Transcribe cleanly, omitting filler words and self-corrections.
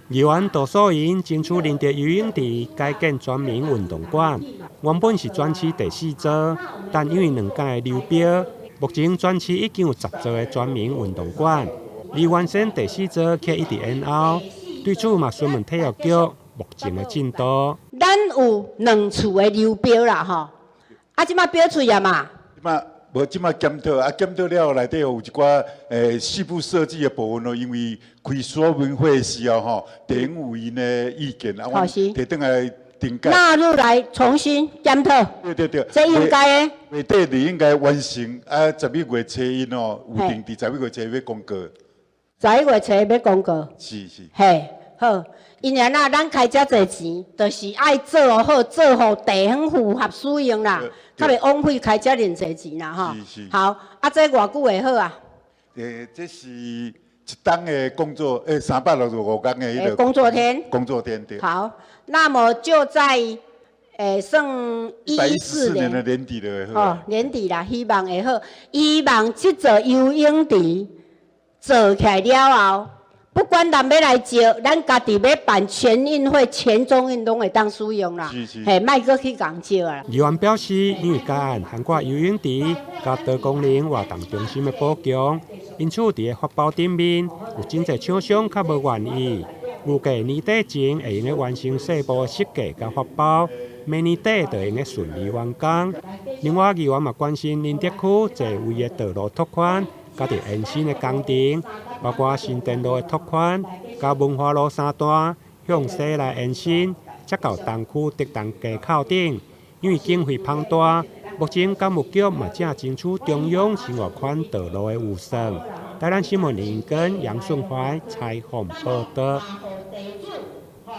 议员杜素莹争取林德游泳池改建全民运动馆，原本是专区第4座，但因为2届的流标，目前专区已经有10座的全民运动馆，离完成第4座却一直延后。对此嘛，询问体育局目前的进度。咱有2处的流标啦，吼，即马标出啊嘛。即马检讨啊，检讨了内底有一寡细部设计的部分咯，因为开说明会时候吼，地方委员的意见啊，我提转来定改。纳入来重新检讨。对，这应该的。月底你应该完成啊，11月初1哦，有定伫11月初1要公告。11月初1要公告。是。嘿，好。因为咱开遮侪钱，就是爱做好，做好地方符合使用啦，较袂枉费开遮偌侪钱啦，吼。是。好，这偌久会好啊？这是一档的工作，365天的迄个工作天。工作天对。好，那么就在算114年的年底就会好。哦，年底啦，希望会好。希望这座游泳池做起来了后。不管人要来招，咱家己要办全运会、全中运拢会当使用啦。嘿，莫搁去共招啊。议员表示，因为该案涵盖游泳池、甲多功能活动中心的补强，因此伫个发包顶面有真侪厂商较无愿意。预计年底前会用个完成细部设计甲发包，明年底就用个顺利完工。另外，议员嘛关心林德区侪位的道路拓宽。甲伫延伸的工程，包括新电路的拓宽，甲文化路3段向西来延伸，接到东区德东街口顶。因为经费庞大，目前干务局嘛正争取中央生活款道路的预算。台南新闻林跟杨顺怀采访报道。